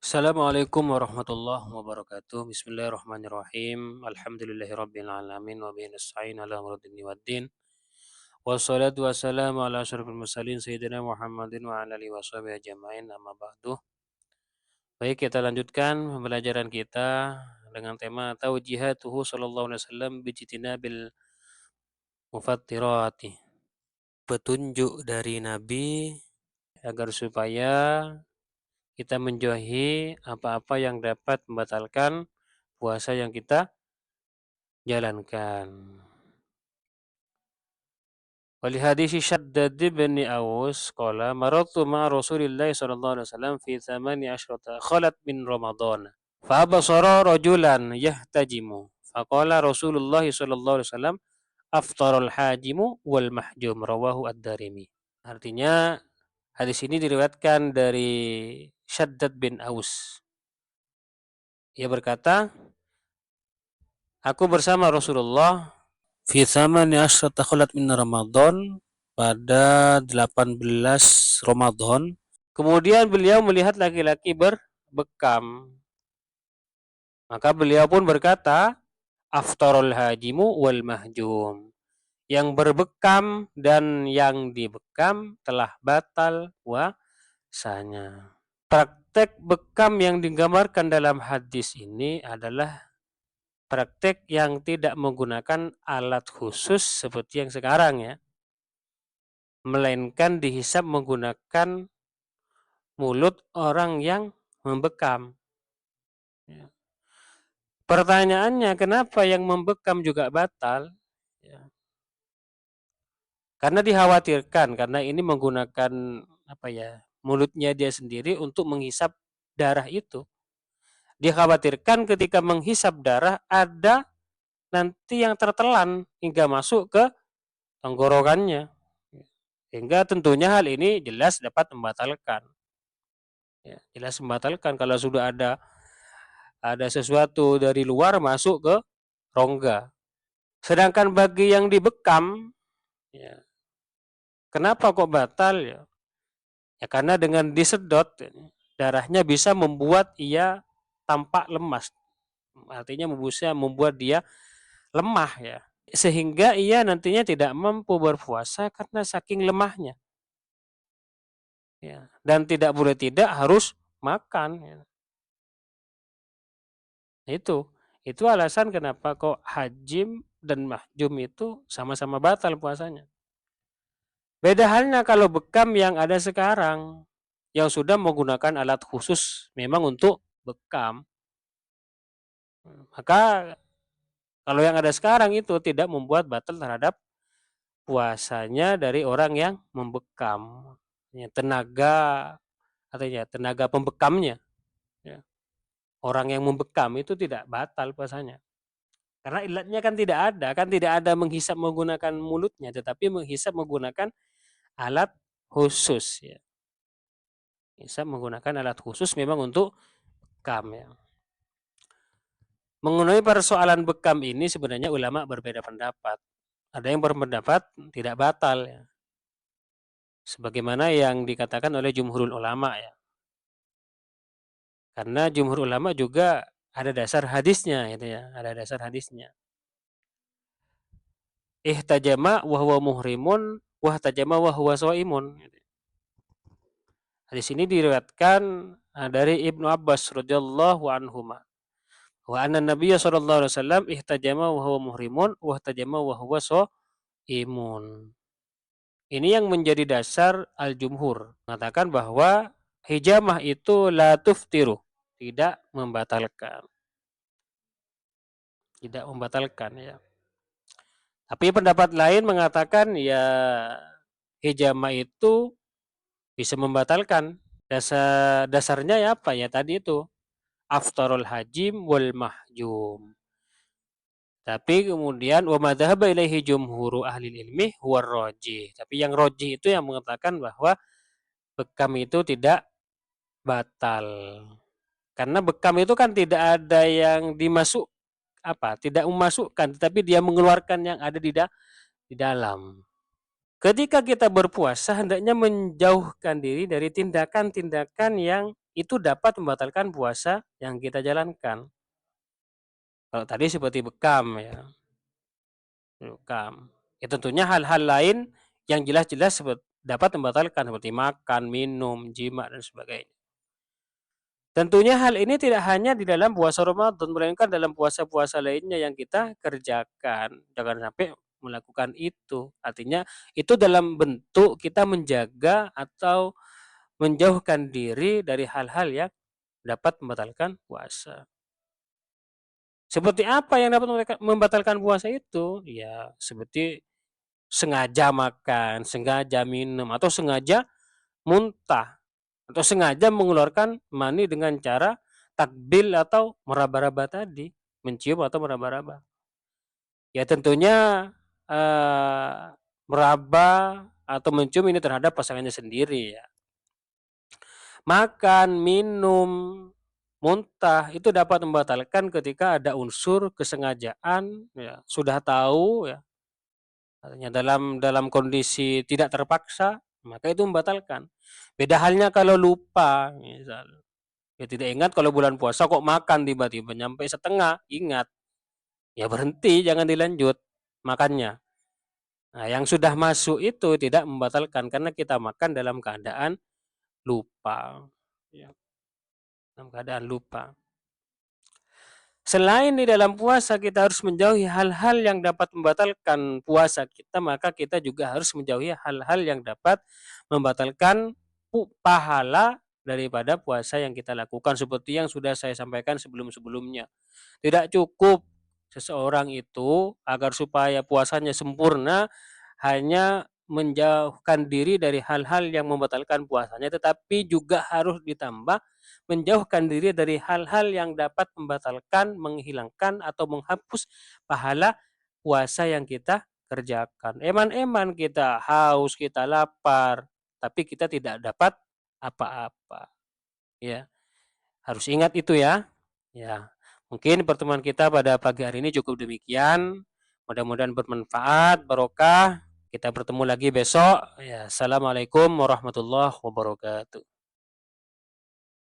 Assalamualaikum warahmatullahi wabarakatuh. Bismillahirrahmanirrahim. Alhamdulillahirabbil alamin wa bihi nasta'in ala umuri dunya waddin. Wassalatu wassalamu ala asyrofil mursalin sayyidina Muhammadin wa ala alihi washabihi ajmain. Amma ba'du. Baik, kita lanjutkan pembelajaran kita dengan tema taujihatuhu sallallahu alaihi wasallam bijtinabil mufattirati. Petunjuk dari Nabi agar supaya kita menjauhi apa-apa yang dapat membatalkan puasa yang kita jalankan. Wali hadis Syaddad bin Aus qala marartu ma'a Rasulillah sallallahu alaihi wasallam fi 18 khalat min Ramadan. Fa absara rajulan yahtajimu. Faqala Rasulullah sallallahu alaihi wasallam aftarul hajimu wal mahjum rawahu ad-Darimi. Artinya hadis ini diriwayatkan dari Syaddad bin Aus. Ia berkata, aku bersama Rasulullah fi thamani asyrata khalat min Ramadan pada 18 Ramadan. Kemudian beliau melihat laki-laki berbekam. Maka beliau pun berkata, aftarul hajimu wal mahjum. Yang berbekam dan yang dibekam telah batal puasanya. Praktek bekam yang digambarkan dalam hadis ini adalah praktek yang tidak menggunakan alat khusus seperti yang sekarang ya, melainkan dihisap menggunakan mulut orang yang membekam. Ya. Pertanyaannya, kenapa yang membekam juga batal? Ya. Karena dikhawatirkan, karena ini menggunakan mulutnya dia sendiri untuk menghisap darah itu. Dikhawatirkan ketika menghisap darah ada nanti yang tertelan hingga masuk ke tenggorokannya. Sehingga tentunya hal ini jelas dapat membatalkan. Ya, jelas membatalkan kalau sudah ada sesuatu dari luar masuk ke rongga. Sedangkan bagi yang dibekam, ya, kenapa kok batal ya? Ya karena dengan disedot darahnya bisa membuat ia tampak lemas. Artinya bisa membuat dia lemah ya. Sehingga ia nantinya tidak mampu berpuasa karena saking lemahnya. Ya, dan tidak boleh tidak harus makan. Ya. Itu alasan kenapa kok hajim dan mahjum itu sama-sama batal puasanya. Beda halnya kalau bekam yang ada sekarang, yang sudah menggunakan alat khusus memang untuk bekam. Maka kalau yang ada sekarang itu tidak membuat batal terhadap puasanya dari orang yang membekam. Ya, tenaga pembekamnya. Ya. Orang yang membekam itu tidak batal puasanya. Karena ilatnya kan tidak ada menghisap menggunakan mulutnya, tetapi menghisap menggunakan alat khusus. Ya. Hisap menggunakan alat khusus memang untuk bekam. Ya. Mengenai persoalan bekam ini sebenarnya ulama berbeda pendapat. Ada yang berpendapat tidak batal. Ya. Sebagaimana yang dikatakan oleh jumhurul ulama ya. Karena jumhur ulama juga ada dasar hadisnya gitu ya, ada dasar hadisnya. Ihtajama wa huwa muhrimun wahtajama wa huwa shaimun. Hadis ini diriwayatkan dari Ibnu Abbas radhiyallahu anhuma. Wa anna Nabiyya sallallahu alaihi wasallam ihtajama wa huwa muhrimun wahtajama wa huwa shaimun. Ini yang menjadi dasar al-jumhur, mengatakan bahwa hijamah itu la tuftiru, tidak membatalkan. Tidak membatalkan ya. Tapi pendapat lain mengatakan ya hijamah itu bisa membatalkan. Dasarnya ya apa ya tadi itu aftarul hajim wal mahjum. Tapi kemudian wa madzhaba ilaihi jumhuru ahli ilmi huwa rajih. Tapi yang rajih itu yang mengatakan bahwa bekam itu tidak batal. Karena bekam itu kan tidak ada yang tidak memasukkan, tetapi dia mengeluarkan yang ada di dalam. Ketika kita berpuasa hendaknya menjauhkan diri dari tindakan-tindakan yang itu dapat membatalkan puasa yang kita jalankan. Kalau tadi seperti bekam ya, bekam. Ya tentunya hal-hal lain yang jelas-jelas dapat membatalkan seperti makan, minum, jima dan sebagainya. Tentunya hal ini tidak hanya di dalam puasa Ramadan, melainkan dalam puasa-puasa lainnya yang kita kerjakan. Jangan sampai melakukan itu. Artinya itu dalam bentuk kita menjaga atau menjauhkan diri dari hal-hal yang dapat membatalkan puasa. Seperti apa yang dapat membatalkan puasa itu? Ya, seperti sengaja makan, sengaja minum, atau sengaja muntah, atau sengaja mengeluarkan mani dengan cara takbil atau meraba-raba tadi, mencium atau meraba-raba. Ya tentunya meraba atau mencium ini terhadap pasangannya sendiri ya. Makan, minum, muntah itu dapat membatalkan ketika ada unsur kesengajaan ya, sudah tahu ya, artinya dalam kondisi tidak terpaksa, maka itu membatalkan. Beda halnya kalau lupa, misal. Ya tidak ingat kalau bulan puasa kok makan tiba-tiba nyampe setengah, ingat. Ya berhenti, jangan dilanjut makannya. Nah, yang sudah masuk itu tidak membatalkan karena kita makan dalam keadaan lupa. Ya, dalam keadaan lupa. Selain di dalam puasa kita harus menjauhi hal-hal yang dapat membatalkan puasa kita, maka kita juga harus menjauhi hal-hal yang dapat membatalkan pahala daripada puasa yang kita lakukan seperti yang sudah saya sampaikan sebelum-sebelumnya. Tidak cukup seseorang itu agar supaya puasanya sempurna hanya menjauhkan diri dari hal-hal yang membatalkan puasanya, tetapi juga harus ditambah menjauhkan diri dari hal-hal yang dapat membatalkan, menghilangkan atau menghapus pahala puasa yang kita kerjakan. Eman-eman kita haus, kita lapar, tapi kita tidak dapat apa-apa. Ya, harus ingat itu ya. Ya, mungkin pertemuan kita pada pagi hari ini cukup demikian. Mudah-mudahan bermanfaat, barokah. Kita bertemu lagi besok. Ya, assalamualaikum warahmatullahi wabarakatuh.